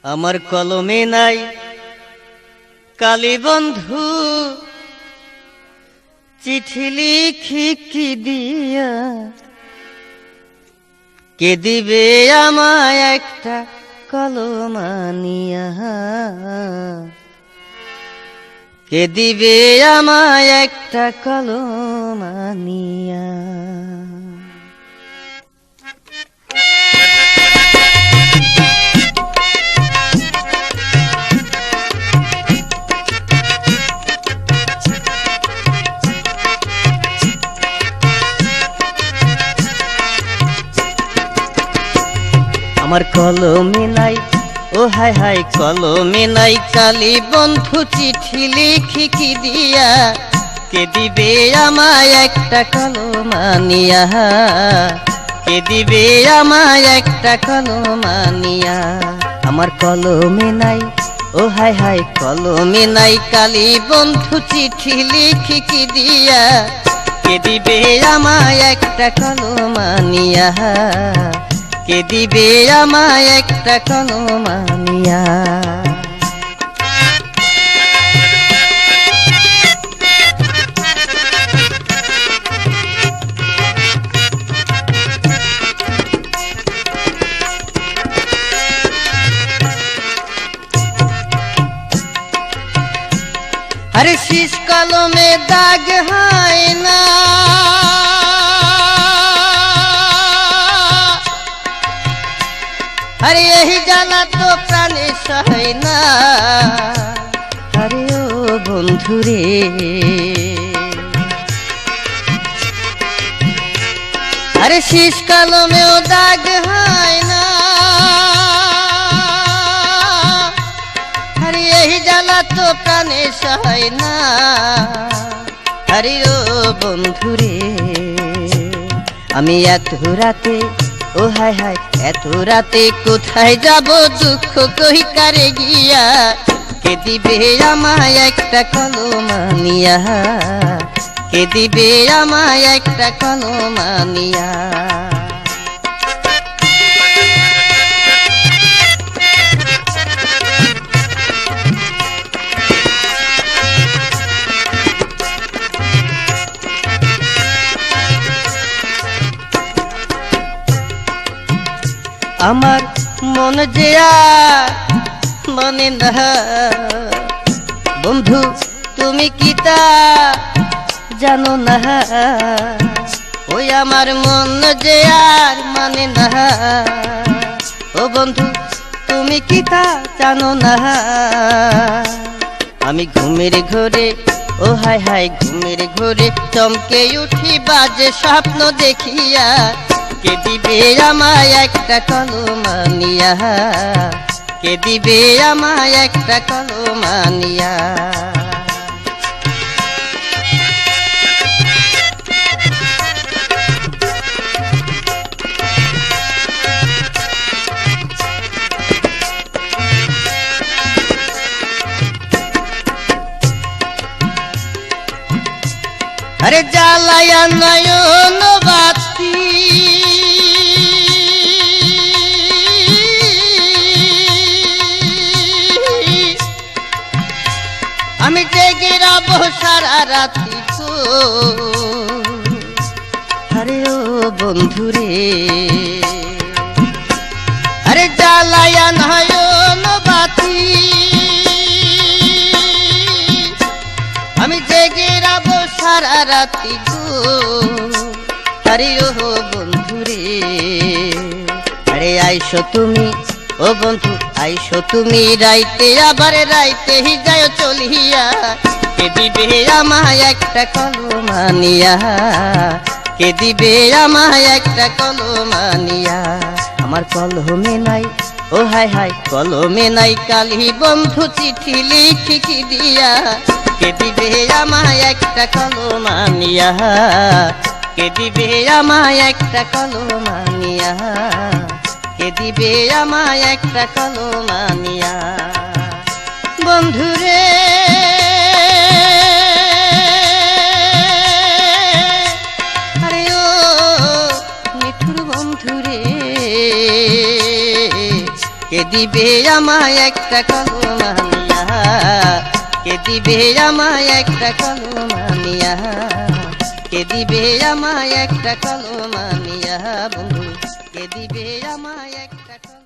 আমার কলমে নাই কালি বন্ধু, চিঠি লিখি কি দিয়া কে দিবে আমায় একটা কলম আনিয়া, কে দিবে আমায় একটা কলম আনিয়া। আমার কলমে নাই, ও হায় হায় কলমে নাই কালি বন্ধু, চিঠি লিখি কি দিয়া কে দিবে আমায় একটা কলম আনিয়া, কে দিবে আমায় একটা কলম আনিয়া। আমার কলমে নাই, ও হায় হায় কলমে নাই কালি বন্ধু, চিঠি লিখি কি দিয়া কে দিবে আমায় একটা কলম আনিয়া, কে দিবে আমায় একটা কলম আনিয়া। আরে শীষ কলমে দাগ হয় না, আরে এই জ্বালা তো প্রাণে সয় না। আরে ও বন্ধুরে, আরে শীষ কলমেও দাগ হয় না, আরে এই জ্বালা তো প্রাণে সয় না। আরে ও বন্ধুরে, আমি এত রাতে, ও হায় হায় এত রাতে কোথায় যাব দুঃখ কই কারে গিয়া, কে দিবে আমায় একটা কলম আনিয়া, কে দিবে আমায় একটা কলম আনিয়া। আমার মন যে মানে না বন্ধু, তুমি কি তা জানো না? ওই আমার মন যে আর মানে না, ও বন্ধু তুমি কি তা জানো না? আমি ঘুমের ঘরে, ও হায় হায় ঘুমের ঘরে চমকে উঠি বাজে স্বপ্ন দেখিয়া, কে দিবে আমায় একটা কলম আনিয়া, কে দিবে আমায় একটা কলম আনিয়া। আরে জ্বালায়া নয়ন বাতি, আমি জেগে রব সারা রাতি গো। আরে ও বন্ধুরে, আরে জ্বালায়া নয়ন বাতি, আমি জেগে রব সারা রাতি গো। আরে ও বন্ধুরে, আরে আইসো তুমি, ও বন্ধু আইসো তুমি রাইতে, আবার রাইতে যায় চলিয়া, কে দিবে আমায় একটা কলম আনিয়া, কে দিবে আমায় একটা কলম আনিয়া। আমার কলমে নাই, ও হায় হায় কলমে নাই কালি বন্ধু, চিঠি লিখি কি দিয়া কে দিবে আমায় একটা কলম আনিয়া, কে দিবে আমায় একটা কলম আনিয়া, কে দিবে আমায় একটা কলম আনিয়া। বন্ধুরে, আরে ও নিঠুর বন্ধুরে, কে দিবে আমায় একটা কলম আনিয়া, কে দিবে আমায় একটা কলম আনিয়া, কে দিবে আমায় একটা কলম আনিয়া, বন্ধু কে দিবে আমায় একটা কলম।